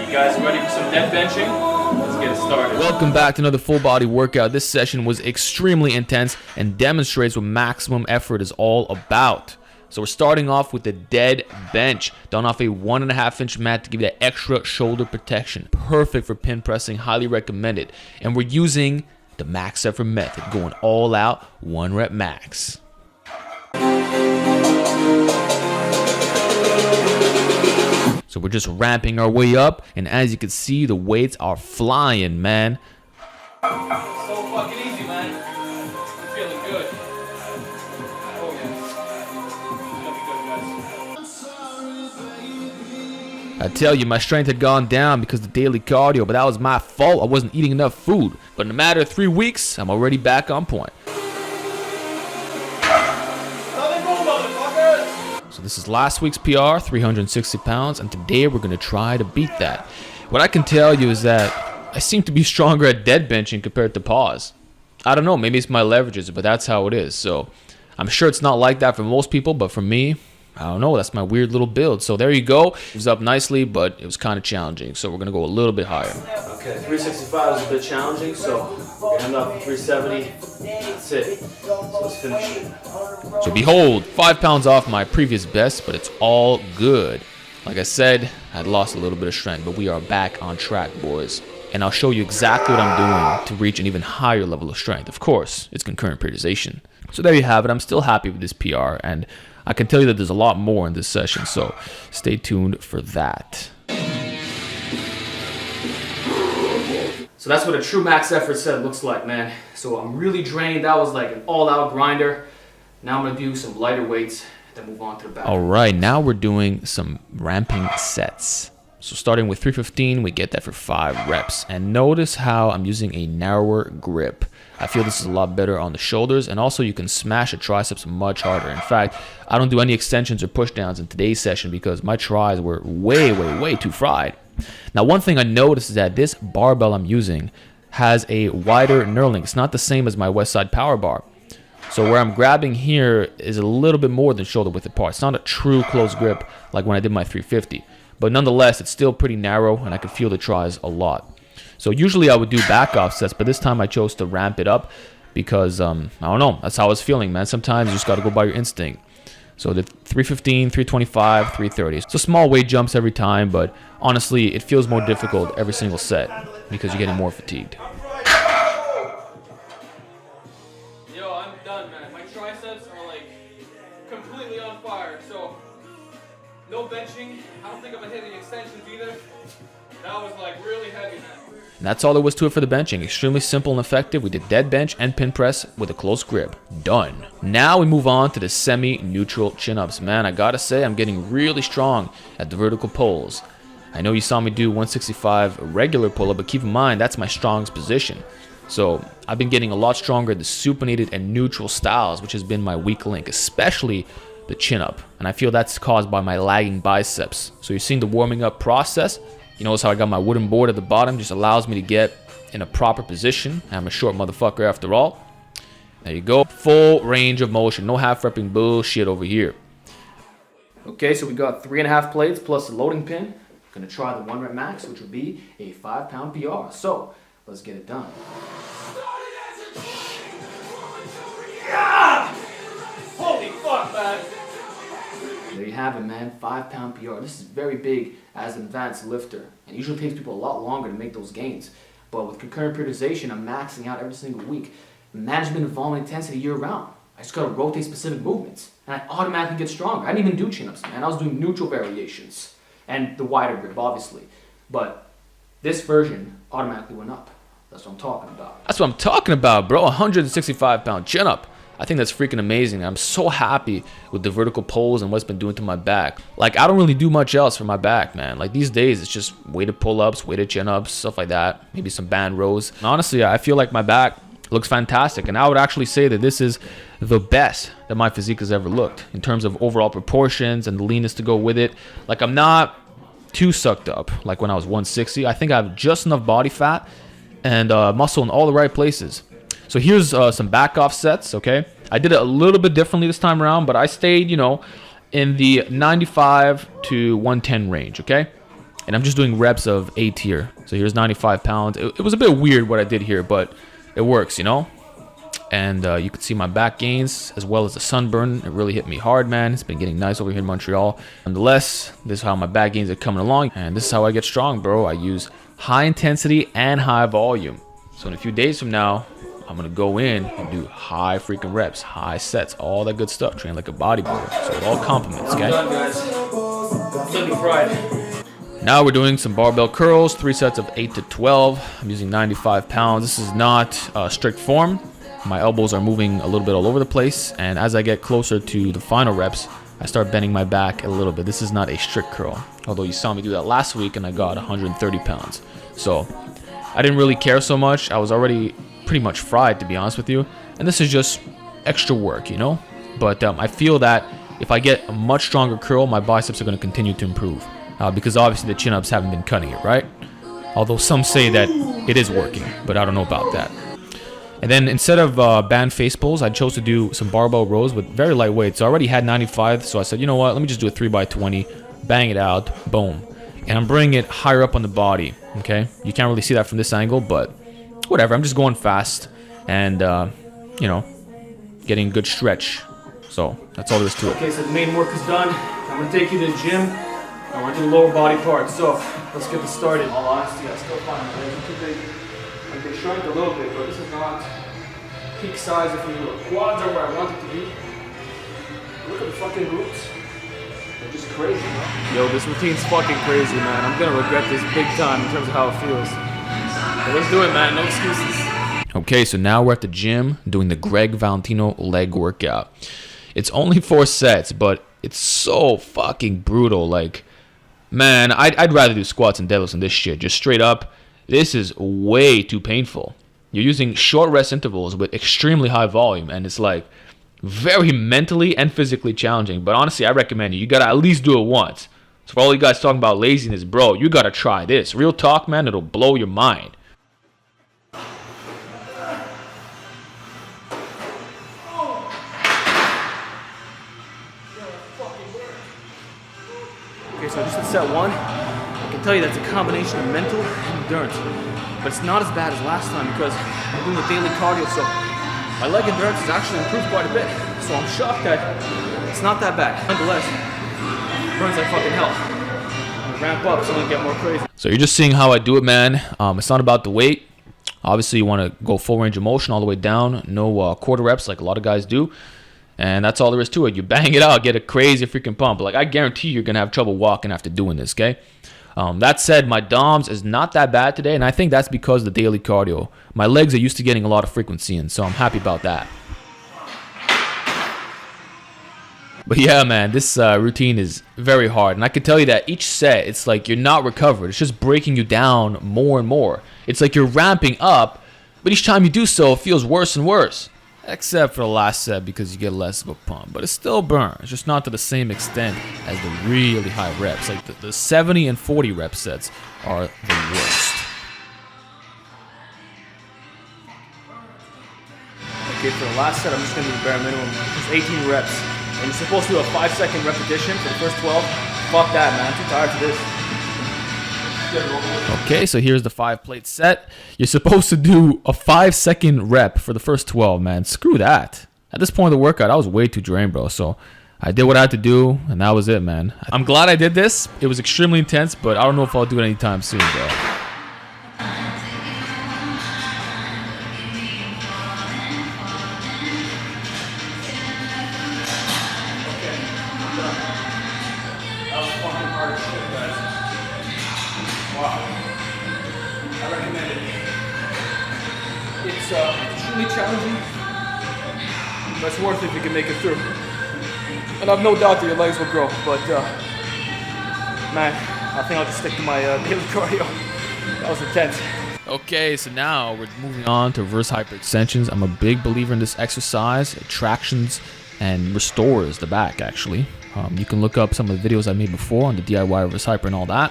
You guys ready for some dead benching? Let's get it started. Welcome back to another full body workout. This session was extremely intense and demonstrates what maximum effort is all about. So we're starting off with the dead bench, done off a 1.5 inch mat to give you that extra shoulder protection. Perfect for pin pressing, highly recommended. And we're using the max effort method, going all out, 1 rep max. So we're just ramping our way up, and as you can see, the weights are flying, man. So fucking easy, man. I'm feeling good. Oh yeah. It's gonna be good, guys. I tell you, my strength had gone down because of the daily cardio, but that was my fault. I wasn't eating enough food. But in a matter of 3 weeks, I'm already back on point. So this is last week's PR, 360 pounds, and today we're going to try to beat that. What I can tell you is that I seem to be stronger at dead benching compared to pause. I don't know, maybe it's my leverages, but that's how it is. So I'm sure it's not like that for most people, but for me, I don't know, that's my weird little build. So there you go. It was up nicely, but it was kind of challenging. So we're going to go a little bit higher. Okay, 365 is a bit challenging, so we're going to end up at 370. That's it. So let's finish it. So behold, 5 pounds off my previous best, but it's all good. Like I said, I'd lost a little bit of strength, but we are back on track, boys. And I'll show you exactly what I'm doing to reach an even higher level of strength. Of course, it's concurrent periodization. So there you have it. I'm still happy with this PR, and I can tell you that there's a lot more in this session, so stay tuned for that. So that's what a true max effort set looks like, man. So I'm really drained. That was like an all-out grinder. Now I'm gonna do some lighter weights, then move on to the back. All right, now we're doing some ramping sets. So starting with 315, we get that for 5 reps. And notice how I'm using a narrower grip. I feel this is a lot better on the shoulders, and also you can smash the triceps much harder. In fact, I don't do any extensions or push downs in today's session because my tris were way too fried. Now, one thing I noticed is that this barbell I'm using has a wider knurling. It's not the same as my West Side Power Bar. So where I'm grabbing here is a little bit more than shoulder width apart. It's not a true close grip like when I did my 350. But nonetheless, it's still pretty narrow, and I can feel the tris a lot. So usually I would do back off sets, but this time I chose to ramp it up because, I don't know, that's how I was feeling, man. Sometimes you just got to go by your instinct. So the 315, 325, 330. So small weight jumps every time, but honestly, it feels more difficult every single set because you're getting more fatigued. Yo, I'm done, man. My triceps are like completely on fire. So no benching. I don't think I'm gonna hit any extensions either. That was like really heavy, man. And that's all there was to it for the benching. Extremely simple and effective. We did dead bench and pin press with a close grip. Done. Now we move on to the semi-neutral chin-ups. Man, I gotta say, I'm getting really strong at the vertical pulls. I know you saw me do 165 regular pull-up, but keep in mind, that's my strongest position. So I've been getting a lot stronger at the supinated and neutral styles, which has been my weak link, especially the chin-up. And I feel that's caused by my lagging biceps. So you're seeing the warming up process. You notice how I got my wooden board at the bottom, just allows me to get in a proper position. I'm a short motherfucker after all. There you go. Full range of motion. No half repping bullshit over here. Okay, so we got 3.5 plates plus a loading pin. Gonna try the 1 rep max, which would be a 5 pound PR. So let's get it done. Yeah! Holy fuck, man. There you have it, man. 5 pound PR. This is very big as an advanced lifter, and it usually takes people a lot longer to make those gains. But with concurrent periodization, I'm maxing out every single week. Management of volume intensity year round. I just gotta rotate specific movements, and I automatically get stronger. I didn't even do chin-ups, man. I was doing neutral variations and the wider grip, obviously. But this version automatically went up. That's what I'm talking about. That's what I'm talking about, bro. 165 pound chin-up. I think that's freaking amazing. I'm so happy with the vertical pulls and what it's been doing to my back. Like, I don't really do much else for my back, man. Like, these days, it's just weighted pull-ups, weighted chin-ups, stuff like that. Maybe some band rows. And honestly, I feel like my back looks fantastic. And I would actually say that this is the best that my physique has ever looked in terms of overall proportions and the leanness to go with it. Like, I'm not too sucked up like when I was 160. I think I have just enough body fat and muscle in all the right places. So here's some back off sets, okay? I did it a little bit differently this time around, but I stayed, you know, in the 95 to 110 range, okay? and I'm just doing reps of A tier. So here's 95 pounds. It was a bit weird what I did here, but it works, you know. And you can see my back gains as well as the sunburn. It really hit me hard, man. It's been getting nice over here in Montreal. Nonetheless, this is how my back gains are coming along, and this is how I get strong, bro. I use high intensity and high volume. So in a few days from now, I'm gonna go in and do high freaking reps, high sets, all that good stuff. Train like a bodybuilder. So it all complements, okay? I'm done, guys. Sunday Friday. Now we're doing some barbell curls, 3 sets of 8 to 12. I'm using 95 pounds. This is not strict form. My elbows are moving a little bit all over the place, and as I get closer to the final reps, I start bending my back a little bit. This is not a strict curl, although you saw me do that last week and I got 130 pounds. So I didn't really care so much. I was already pretty much fried, to be honest with you, and this is just extra work, you know. But I feel that if I get a much stronger curl, my biceps are going to continue to improve, because obviously the chin-ups haven't been cutting it, right? Although some say that it is working, but I don't know about that. And then instead of band face pulls, I chose to do some barbell rows with very light weights. So I already had 95, so I said, you know what, let me just do a 3x20, bang it out, boom. And I'm bringing it higher up on the body, okay? You can't really see that from this angle, but whatever, I'm just going fast and, you know, getting good stretch. So that's all there is to it. Okay, so the main work is done. I'm gonna take you to the gym. I want to do the lower body part, so let's get this started. In all honesty, I still find my legs too big. Like they shrunk a little bit, but this is not peak size if you will. Quads are where I want it to be. Look at the fucking glutes. They're just crazy, man. Yo, this routine's fucking crazy, man. I'm gonna regret this big time in terms of how it feels. But let's do it, man. No excuses. Okay, so now we're at the gym doing the Greg Valentino leg workout. It's only 4 sets, but it's so fucking brutal. Like, man, I'd rather do squats and deadlifts than this shit. Just straight up. This is way too painful. You're using short rest intervals with extremely high volume, and it's like very mentally and physically challenging. But honestly, I recommend you gotta at least do it once. So for all you guys talking about laziness, bro, you gotta try this. Real talk, man, it'll blow your mind. Okay, so just in set 1, I can tell you that's a combination of mental and endurance. But it's not as bad as last time because I'm doing the daily cardio, so my leg endurance has actually improved quite a bit. So I'm shocked that it's not that bad. Nonetheless, it burns like fucking hell. I'm gonna ramp up, so I'm gonna get more crazy. So you're just seeing how I do it, man. It's not about the weight. Obviously, you want to go full range of motion all the way down. No quarter reps like a lot of guys do. And that's all there is to it. You bang it out, get a crazy freaking pump. Like, I guarantee you're going to have trouble walking after doing this, okay? That said, my DOMS is not that bad today, and I think that's because of the daily cardio. My legs are used to getting a lot of frequency in, so I'm happy about that. But yeah, man, this routine is very hard. And I can tell you that each set, it's like you're not recovered. It's just breaking you down more and more. It's like you're ramping up, but each time you do so, it feels worse and worse. Except for the last set because you get less of a pump. But it still burns, just not to the same extent as the really high reps. Like the 70 and 40 rep sets are the worst. Okay, for the last set, I'm just going to do the bare minimum. Just 18 reps. And you're supposed to do a 5-second repetition for the first 12. Fuck that, man. I'm too tired for this. Okay, so here's the 5-plate set. You're supposed to do a 5-second rep for the first 12, man. Screw that. At this point of the workout, I was way too drained, bro. So I did what I had to do, and that was it, man. I'm glad I did this. It was extremely intense, but I don't know if I'll do it anytime soon, bro. I recommend it. It's extremely challenging, but it's worth it if you can make it through. And I've no doubt that your legs will grow, but man, I think I'll just stick to my daily cardio. That was intense. Okay, so now we're moving on to reverse hyperextensions. I'm a big believer in this exercise. It tractions and restores the back, actually. You can look up some of the videos I made before on the DIY reverse hyper and all that.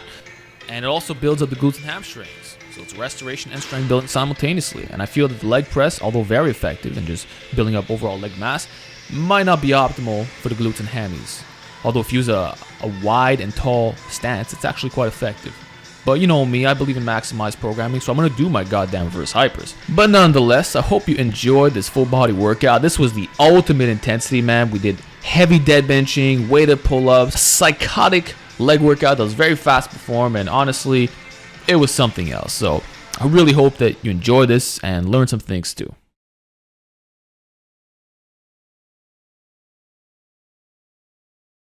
And it also builds up the glutes and hamstrings. So it's restoration and strength building simultaneously. And I feel that the leg press, although very effective in just building up overall leg mass, might not be optimal for the glutes and hammies. Although if you use a wide and tall stance, it's actually quite effective. But you know me, I believe in maximized programming, so I'm gonna do my goddamn reverse hypers. But nonetheless, I hope you enjoyed this full body workout. This was the ultimate intensity, man. We did heavy dead benching, weighted pull-ups, psychotic leg workout that was very fast perform, and honestly, it was something else. So I really hope that you enjoy this and learn some things too.